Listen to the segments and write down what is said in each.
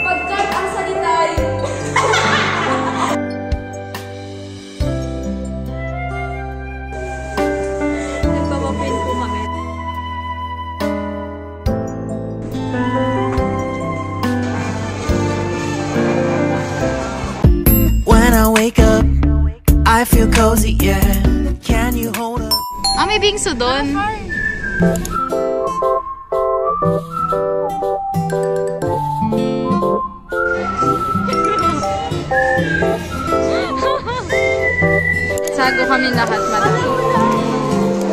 Pagkat ang salita'y nagpapapin po kami. When I wake up, I feel cozy, yeah. Can you hold up? May bingso doon. Sago kami lahat, madam.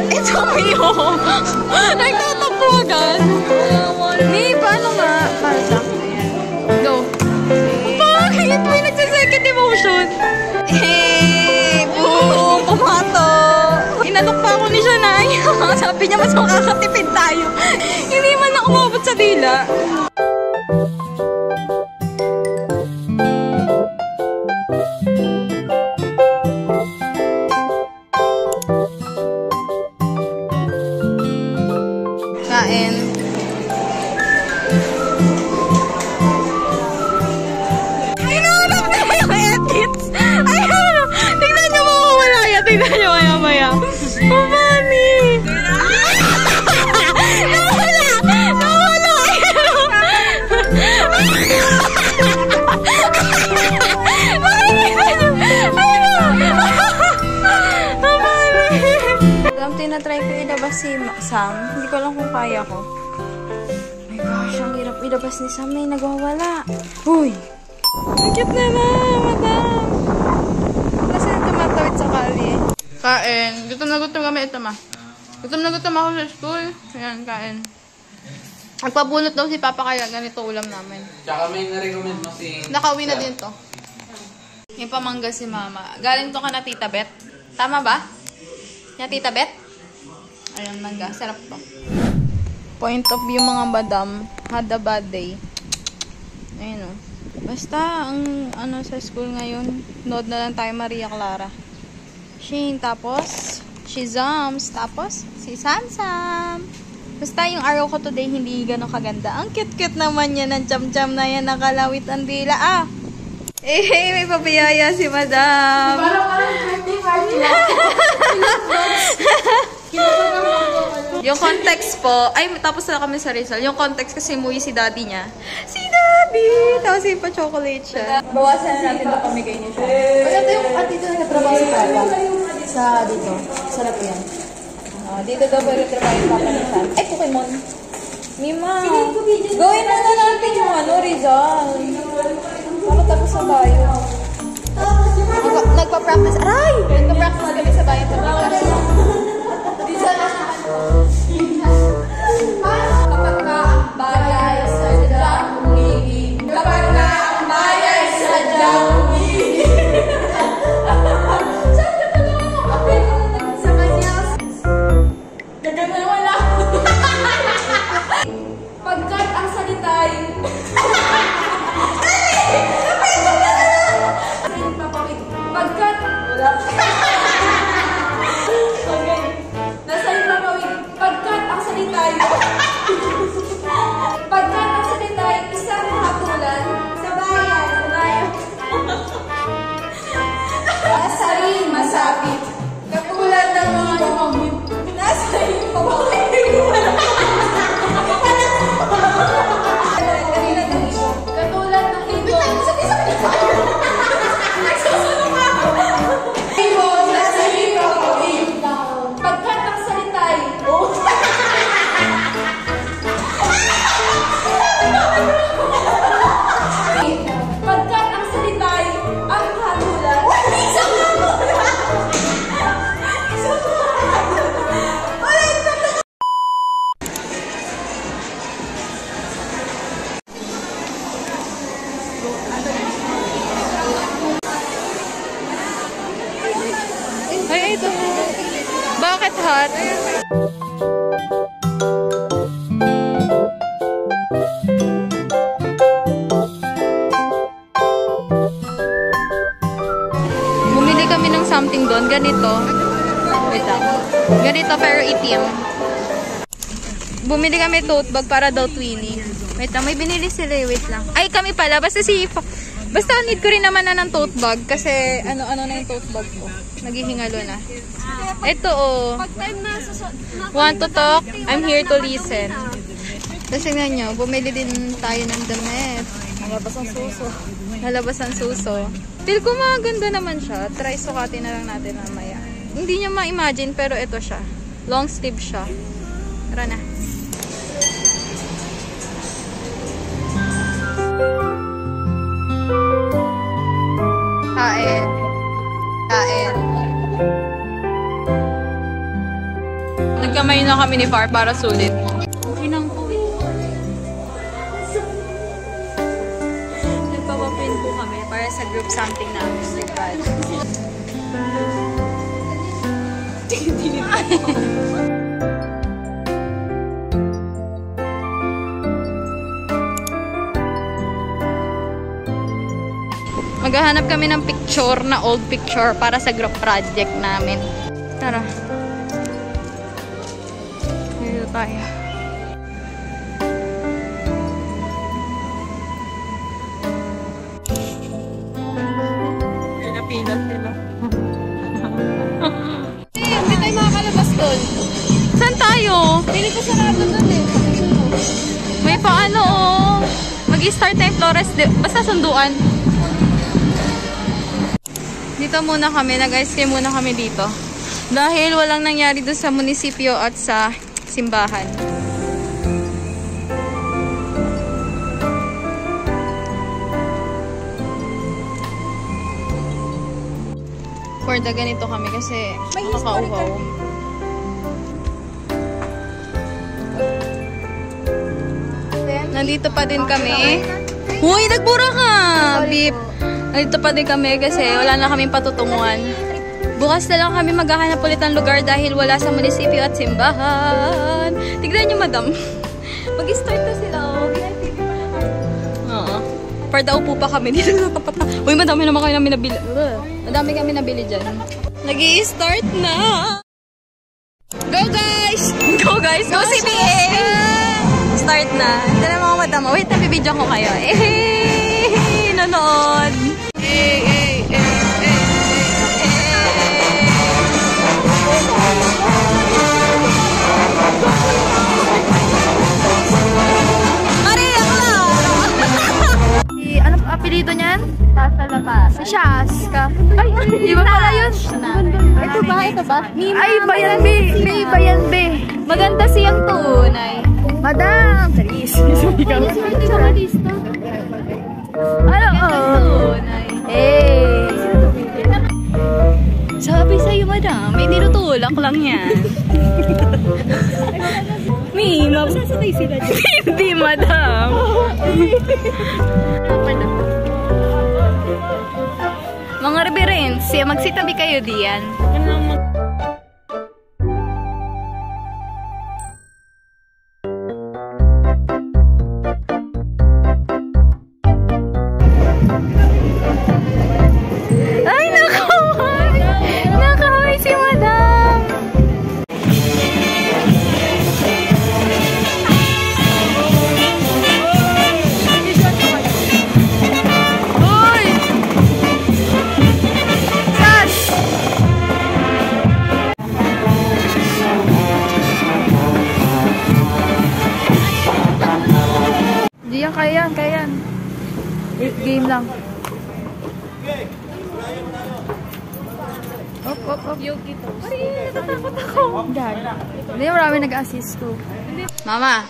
Ito, Mio! Nagtatampo agad. Mi, paano nga? Para sa akin. Go. Bakit? May nagsasecond emotion. Boo! Pumato! Inalok pa ako ni Shanay. Sabi niya, mas makakatipid tayo. Hindi man na umabot sa dila. Kain. Inulog na yung edits. Ayun. Tingnan nyo mawawala yan. Tingnan nyo maya-maya. Mami! Nawala! Nawala! Alam, tinatry ko ilabas si Sam. Hindi ko alam kung kaya ko. Oh my gosh, ang hirap ilabas ni Sam. May nagwawala. Uy! Ang cute naman, madam! Kasi tumatawid sa kalye. Kain. Gutom na gutom kami. Ito, ma. Gutom na gutom ako sa school. Ayan, kain. Nagpabunot daw si Papa kaya ganito ulam namin. Tsaka may na-recommend mo si... Nakauwi na din to. Yung pamangga si Mama. Galing to ka na Tita Bet. Tama ba? Yung Tita Bet? Ayun, mangga. Sarap to. Point of view mga madam. Had a bad day. Ayun o. Basta, ang ano sa school ngayon, nood na lang tayo Maria Clara. Shane, tapos, Shizams, tapos, si Sansam. Basta yung araw ko today, hindi gano'ng kaganda. Ang cute-cute naman yan, ang cham-cham na yan, nakalawit ang dila. Ah! Eh, may papayaya si madam. Yung context po, ay, tapos na kami sa Rizal. Yung context kasi umuwi si daddy niya. Si daddy! Tapos yung pa-chocolate siya. Bawasan na natin na pamigay niya siya. Ito yung at dito na natrabaho si Papa. Sa dito. Sarap yan. Dito daw pa nagtrabaho yung Papa ni Sam. Eh, Pokemon. Mima. Gawin mo na natin yung ano, Rizal. Para tapos sa bayo. Nagpa-practice. Aray! Nagpa-practice kami sa bayo. Rizal na siya. Kapag ka ang bayay sa dyang umigil. Kapag ka ang bayay sa dyang umigil. Saan ka pa naman ang kapit? Sa kanya. Gagano naman lang. Pagkat ang salita'y pagkat wala. Okay. Nasa yung papawid. Pagkat ang salita'y pagkat ang salita'y isang hatulan sa bayan. Sa bayan. Nasa rin masapit. Katulad ng mga lumamit. Nasa rin papawid. Katulad ng ito. Pagkat ang salita'y pagkat ang salita'y ang hatulan. Isang hatulan! Isang hatulan! Ay, ito. Bakit hot? Bumili kami ng something doon. Ganito. Wait lang. Ganito pero itim. Bumili kami tote bag para daw Twinnie. Wait lang, may binili sila. Wait lang. Ay, kami pala. Basta basta need ko rin naman na ng tote bag. Kasi ano na yung tote bag ko. Naghihingalo na. Ito oh. Want to talk? I'm here to listen. Kasi nga nyo, bumili din tayo ng damit. Nalabas ang suso. Nalabas ang suso. Feel ko maganda naman siya. Try sukatin na lang natin mamaya. Hindi nyo ma-imagine pero ito siya. Long sleeve siya. Tara na. Kain. Kain. Nagkamay na kami ni Far para sulit. Kinang po eh. Nagpapaprint po kami para sa group something na Mr. Brad. Maghahanap kami ng picture na old picture para sa group project namin. Tara. Dito tayo. Pinapinat nila. Hindi tayo makakalabas doon. Saan tayo? Pili ko sarado doon eh. May paano oh. Mag-i-start na yung Flores. Basta sunduan. Dito muna kami. Nag-ice cream muna kami dito. Dahil walang nangyari doon sa munisipyo at sa simbahan. For the ganito kami kasi nakakauhaw. Nandito pa din kami. Uy, nagbura ka! Beep. Nandito pa din kami kasi wala na kaming patutunguhan. Bukas na lang kami maghahanap ulit ng lugar dahil wala sa munisipyo at simbahan. Tignan niyo, madam. Mag-start na sila. Oo. Parda upo pa kami dito sa tapat na. Uy, madami naman kami namin nabili. Madami kami nabili dyan. Nag-i-start na. Go guys! Go guys! Go CBA! Start na. Ito na mga madam. Wait, nabibidyo ko kayo. Eh, nanood. Maria Clara! Ano apelido niyan? Si Shaska. Ay, iba pala yun. Ito ba? Ito ba? Ay, Bayan B. May Bayan B. Maganda siyang tunay. Madam! Charis. Ano? Tunay. Eh. Sabi sa'yo, madam, may nilutulak lang yan. Mima. Sasabay sila dyan. Hindi, madam. Mga reverends, magsitabi kayo diyan. Ay, nakaway! Nakaway si madam! Uy! Sas! Diyan, kaya yan. Game lang. Op. Yogi to. Ay, natakot ako. Hindi, marami nag-assist ko. Mama,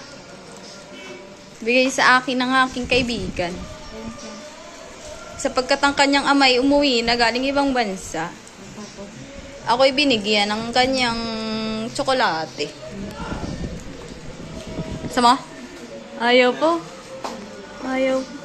bigay sa akin ng aking kaibigan. Sapagkat ang kanyang amay umuwi na galing ibang bansa, ako'y binigyan ng kanyang tsokolate. Sama? Ayaw po. Ayaw po.